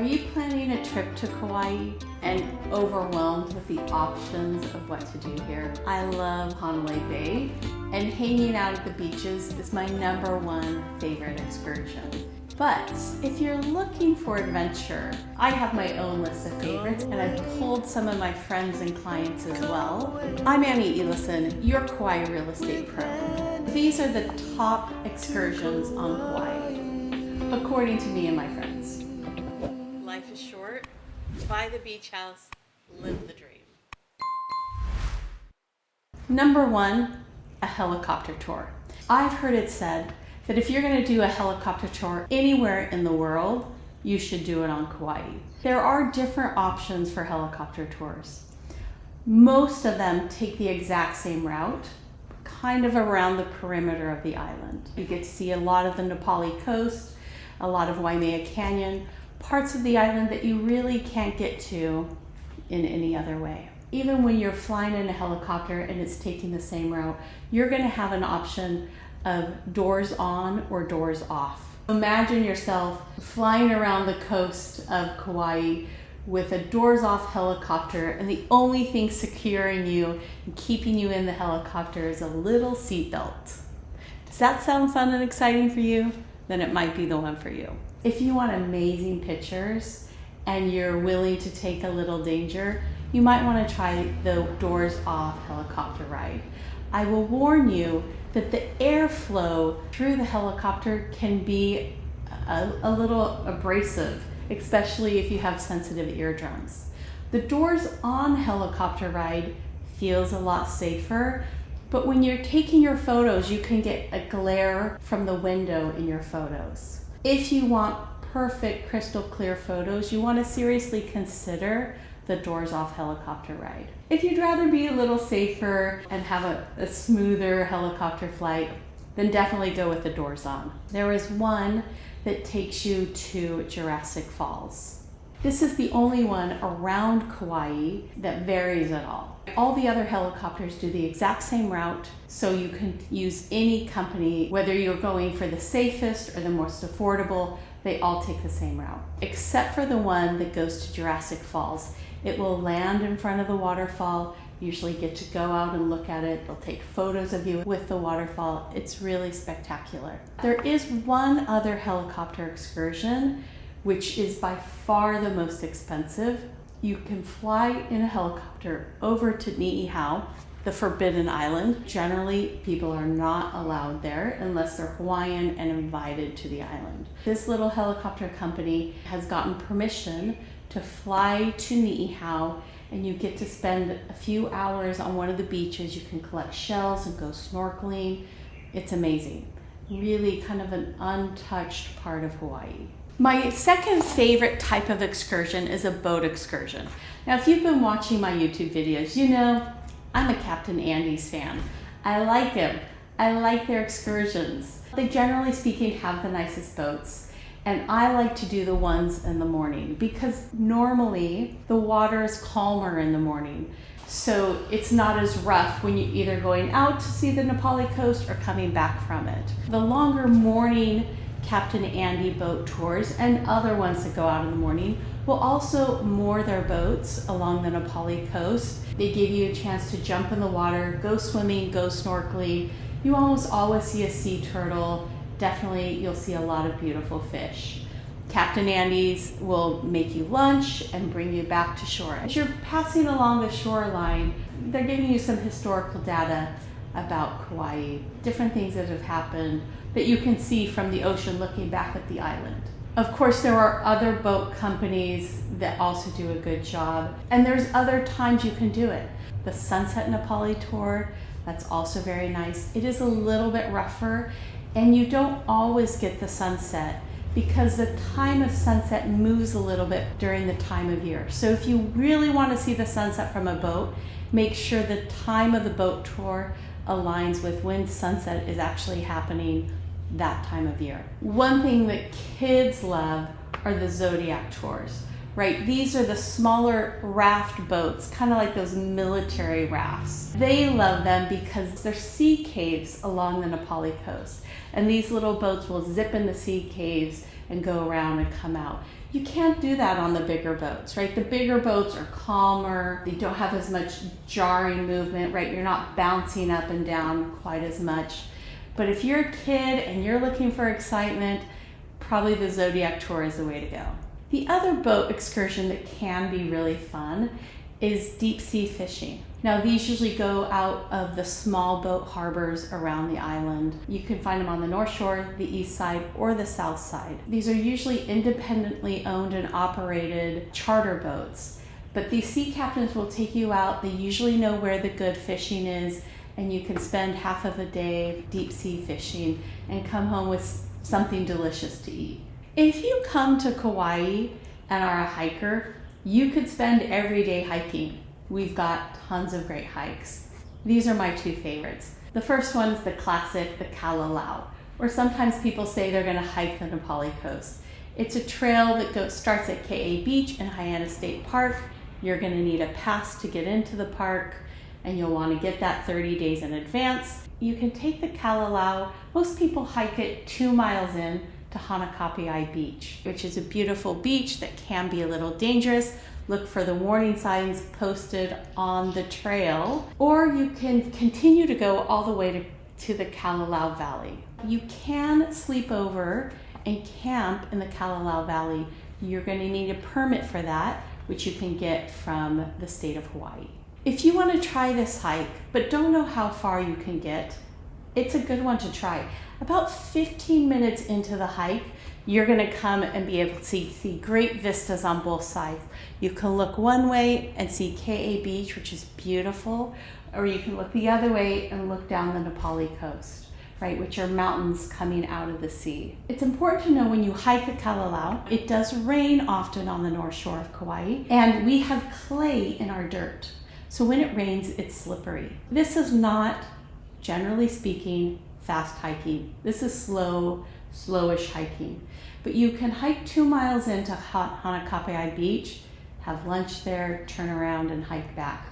you planning a trip to Kauai and overwhelmed with the options of what to do here? I love Hanalei Bay, and hanging out at the beaches is my #1 favorite excursion. But if you're looking for adventure, I have my own list of favorites, and I've pulled some of my friends and clients as well. I'm Annie Ellison, your Kauai real estate pro. These are the top excursions on Kauai, according to me and my friends. Life is short. Buy the beach house, live the dream. #1, a helicopter tour. I've heard it said that if you're going to do a helicopter tour anywhere in the world, you should do it on Kauai. There are different options for helicopter tours. Most of them take the exact same route, kind of around the perimeter of the island. You get to see a lot of the Napali coast, a lot of Waimea Canyon, parts of the island that you really can't get to in any other way. Even when you're flying in a helicopter and it's taking the same route, you're going to have an option of doors on or doors off. Imagine yourself flying around the coast of Kauai with a doors off helicopter, and the only thing securing you and keeping you in the helicopter is a little seatbelt. Does that sound fun and exciting for you? Then it might be the one for you. If you want amazing pictures and you're willing to take a little danger, you might want to try the doors off helicopter ride. I will warn you that the airflow through the helicopter can be a little abrasive, especially if you have sensitive eardrums. The doors on helicopter ride feels a lot safer, but when you're taking your photos, you can get a glare from the window in your photos. If you want perfect crystal clear photos, you want to seriously consider the doors off helicopter ride. If you'd rather be a little safer and have a smoother helicopter flight, then definitely go with the doors on. There is one that takes you to Jurassic Falls. This is the only one around Kauai that varies at all. All the other helicopters do the exact same route, so you can use any company, whether you're going for the safest or the most affordable, they all take the same route. Except for the one that goes to Jurassic Falls. It will land in front of the waterfall. You usually get to go out and look at it. They'll take photos of you with the waterfall. It's really spectacular. There is one other helicopter excursion, which is by far the most expensive. You can fly in a helicopter over to Niihau, the Forbidden Island. Generally, people are not allowed there unless they're Hawaiian and invited to the island. This little helicopter company has gotten permission to fly to Niihau, and you get to spend a few hours on one of the beaches. You can collect shells and go snorkeling. It's amazing. Really kind of an untouched part of Hawaii. My second favorite type of excursion is a boat excursion. Now, if you've been watching my YouTube videos, you know I'm a Captain Andy's fan. I like him. I like their excursions. They generally speaking have the nicest boats. And I like to do the ones in the morning because normally the water is calmer in the morning. So it's not as rough when you're either going out to see the Napali coast or coming back from it. The longer morning Captain Andy boat tours and other ones that go out in the morning will also moor their boats along the Napali coast. They give you a chance to jump in the water, go swimming, go snorkeling. You almost always see a sea turtle. Definitely you'll see a lot of beautiful fish. Captain Andy's will make you lunch and bring you back to shore. As you're passing along the shoreline, they're giving you some historical data about Kauai, different things that have happened that you can see from the ocean looking back at the island. Of course, there are other boat companies that also do a good job, and there's other times you can do it. The Sunset Napali tour, that's also very nice. It is a little bit rougher, and you don't always get the sunset because the time of sunset moves a little bit during the time of year. So if you really want to see the sunset from a boat, make sure the time of the boat tour aligns with when sunset is actually happening that time of year. One thing that kids love are the Zodiac tours, right? These are the smaller raft boats, kind of like those military rafts. They love them because they're sea caves along the Napali coast. And these little boats will zip in the sea caves and go around and come out. You can't do that on the bigger boats, right? The bigger boats are calmer. They don't have as much jarring movement, right? You're not bouncing up and down quite as much. But if you're a kid and you're looking for excitement, probably the Zodiac Tour is the way to go. The other boat excursion that can be really fun is deep sea fishing. Now these usually go out of the small boat harbors around the island. You can find them on the North Shore, the east side, or the south side. These are usually independently owned and operated charter boats, but these sea captains will take you out. They usually know where the good fishing is, and you can spend half of a day deep sea fishing and come home with something delicious to eat. If you come to Kauai and are a hiker, you could spend every day hiking. We've got tons of great hikes. These are my two favorites. The first one is the classic, the Kalalau, or sometimes people say they're gonna hike the Napali coast. It's a trail that starts at Kayak Beach in Hyannis State Park. You're gonna need a pass to get into the park, and you'll wanna get that 30 days in advance. You can take the Kalalau. Most people hike it 2 miles in to Hanakapiai Beach, which is a beautiful beach that can be a little dangerous. Look for the warning signs posted on the trail, or you can continue to go all the way to the Kalalau Valley. You can sleep over and camp in the Kalalau Valley. You're going to need a permit for that, which you can get from the state of Hawaii. If you want to try this hike, but don't know how far you can get, it's a good one to try. About 15 minutes into the hike, you're going to come and be able to see great vistas on both sides. You can look one way and see Ka Beach, which is beautiful, or you can look the other way and look down the Napali coast, right, which are mountains coming out of the sea. It's important to know when you hike the Kalalau, it does rain often on the North Shore of Kauai, and we have clay in our dirt. So when it rains, it's slippery. This is not, generally speaking, fast hiking. This is slowish hiking. But you can hike 2 miles into Hanakapiai Beach, have lunch there, turn around and hike back.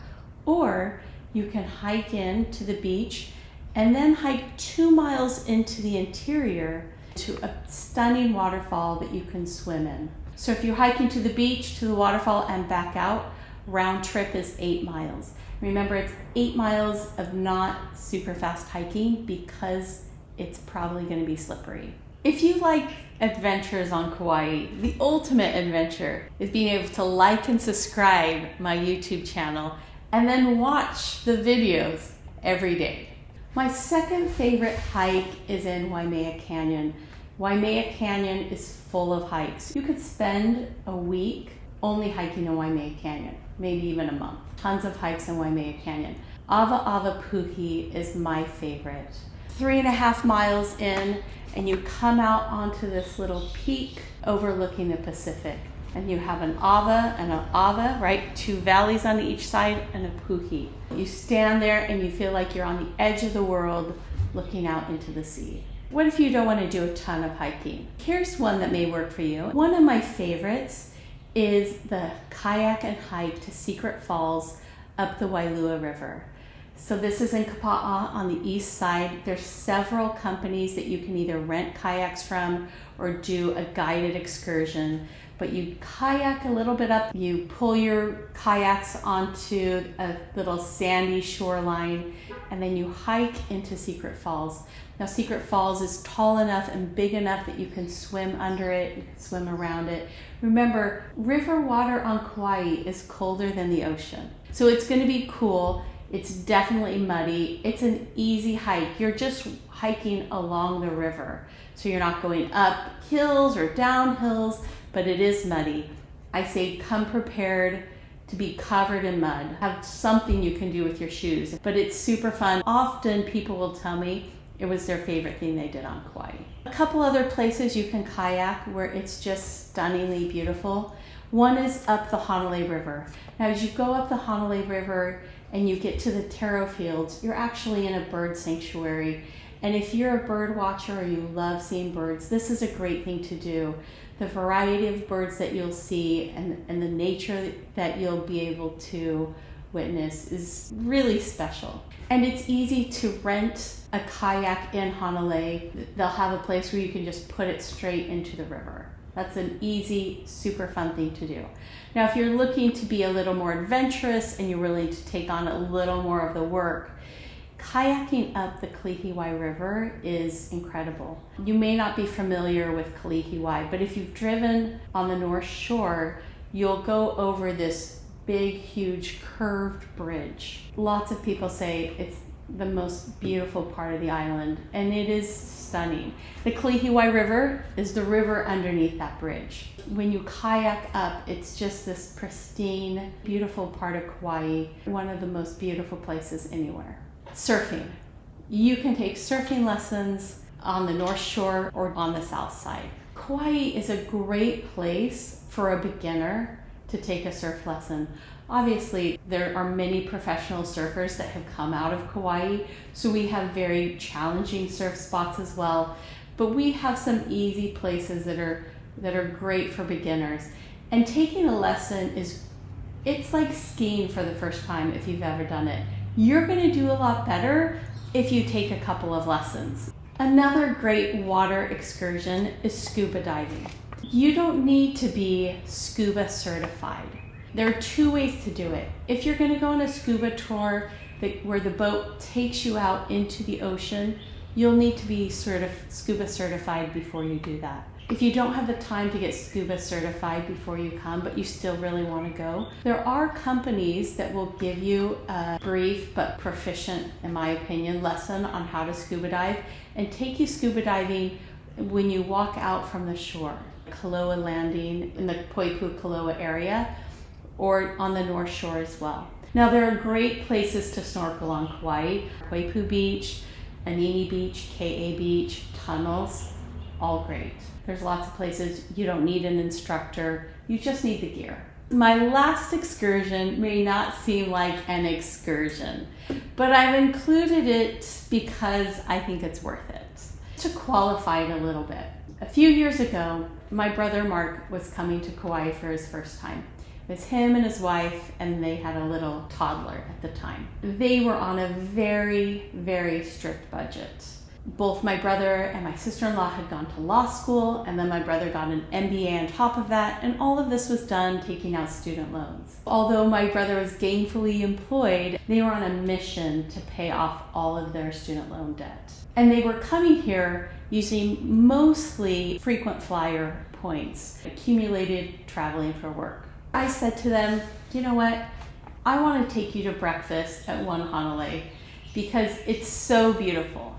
Or you can hike in to the beach and then hike 2 miles into the interior to a stunning waterfall that you can swim in. So if you're hiking to the beach, to the waterfall and back out, round trip is 8 miles. Remember, it's 8 miles of not super fast hiking because it's probably going to be slippery. If you like adventures on Kauai, the ultimate adventure is being able to like and subscribe my YouTube channel and then watch the videos every day. My second favorite hike is in Waimea Canyon. Waimea Canyon is full of hikes. You could spend a week only hiking in Waimea Canyon, maybe even a month. Tons of hikes in Waimea Canyon. Awaawapuhi is my favorite. 3.5 miles in, and you come out onto this little peak overlooking the Pacific. And you have an awa and an awa, right? 2 valleys on each side and a puhi. You stand there and you feel like you're on the edge of the world looking out into the sea. What if you don't want to do a ton of hiking? Here's one that may work for you. One of my favorites is the kayak and hike to Secret Falls up the Wailua River. So this is in Kapa'a on the east side. There's several companies that you can either rent kayaks from or do a guided excursion. But you kayak a little bit up, you pull your kayaks onto a little sandy shoreline, and then you hike into Secret Falls. Now Secret Falls is tall enough and big enough that you can swim under it, you can swim around it. Remember, river water on Kauai is colder than the ocean. So it's gonna be cool. It's definitely muddy. It's an easy hike. You're just hiking along the river. So you're not going up hills or down hills, but it is muddy. I say come prepared to be covered in mud. Have something you can do with your shoes, but it's super fun. Often people will tell me it was their favorite thing they did on Kauai. A couple other places you can kayak where it's just stunningly beautiful. One is up the Hanalei River. Now as you go up the Hanalei River and you get to the taro fields, you're actually in a bird sanctuary. And if you're a bird watcher or you love seeing birds, this is a great thing to do. The variety of birds that you'll see and the nature that you'll be able to witness is really special. And it's easy to rent a kayak in Hanalei. They'll have a place where you can just put it straight into the river. That's an easy, super fun thing to do. Now, if you're looking to be a little more adventurous and you're willing to take on a little more of the work, kayaking up the Kalalau River is incredible. You may not be familiar with Kalalau, but if you've driven on the North Shore, you'll go over this big, huge curved bridge. Lots of people say it's the most beautiful part of the island, and it is stunning. The Kalalau River is the river underneath that bridge. When you kayak up, it's just this pristine, beautiful part of Kauai, one of the most beautiful places anywhere. Surfing. You can take surfing lessons on the North Shore or on the South Side. Kauai is a great place for a beginner to take a surf lesson. Obviously, there are many professional surfers that have come out of Kauai, so we have very challenging surf spots as well. But we have some easy places that are great for beginners. And taking a lesson it's like skiing for the first time if you've ever done it. You're going to do a lot better if you take a couple of lessons. Another great water excursion is scuba diving. You don't need to be scuba certified. There are two ways to do it. If you're going to go on a scuba tour where the boat takes you out into the ocean, you'll need to be scuba certified before you do that. If you don't have the time to get scuba certified before you come, but you still really want to go, there are companies that will give you a brief but proficient, in my opinion, lesson on how to scuba dive and take you scuba diving when you walk out from the shore. Kalalau landing in the Poipu Kalalau area or on the North Shore as well. Now, there are great places to snorkel on Kauai. Poipu Beach, Anini Beach, Ka Beach, tunnels, all great. There's lots of places. You don't need an instructor. You just need the gear. My last excursion may not seem like an excursion, but I've included it because I think it's worth it. To qualify it a little bit, a few years ago, my brother Mark was coming to Kauai for his first time. It was him and his wife, and they had a little toddler at the time. They were on a very, very strict budget. Both my brother and my sister-in-law had gone to law school, and then my brother got an MBA on top of that, and all of this was done taking out student loans. Although my brother was gainfully employed, they were on a mission to pay off all of their student loan debt. And they were coming here using mostly frequent flyer points accumulated traveling for work. I said to them, you know what? I want to take you to breakfast at One Honolulu because it's so beautiful.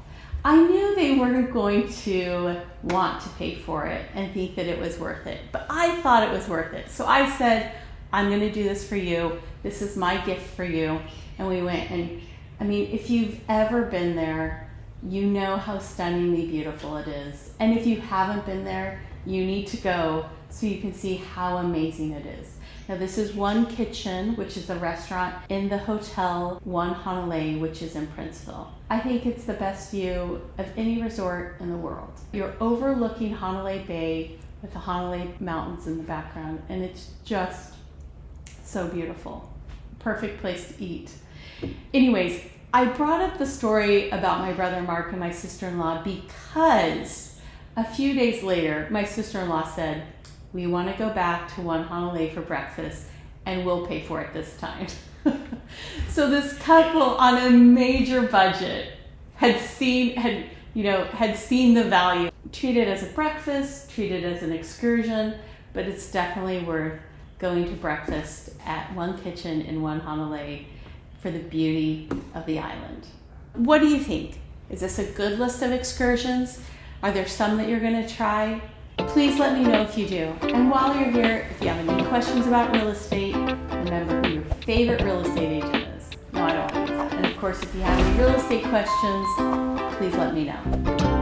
I knew they weren't going to want to pay for it and think that it was worth it, but I thought it was worth it. So I said, I'm going to do this for you. This is my gift for you. And we went, and I mean, if you've ever been there, you know how stunningly beautiful it is. And if you haven't been there, you need to go so you can see how amazing it is. Now, this is One Kitchen, which is a restaurant in the hotel One Honolulu, which is in Princeville. I think it's the best view of any resort in the world. You're overlooking Honolulu Bay with the Honolulu Mountains in the background, and it's just so beautiful. Perfect place to eat. Anyways, I brought up the story about my brother Mark and my sister-in-law because a few days later, my sister-in-law said, we want to go back to One Honolulu for breakfast, and we'll pay for it this time. So this couple on a major budget had seen the value. Treat it as a breakfast, treat it as an excursion, but it's definitely worth going to breakfast at One Kitchen in One Honolulu for the beauty of the island. What do you think? Is this a good list of excursions? Are there some that you're going to try? Please let me know if you do. And while you're here, if you have any questions about real estate, remember who your favorite real estate agent is. No, I don't want to use that. And of course, if you have any real estate questions, please let me know.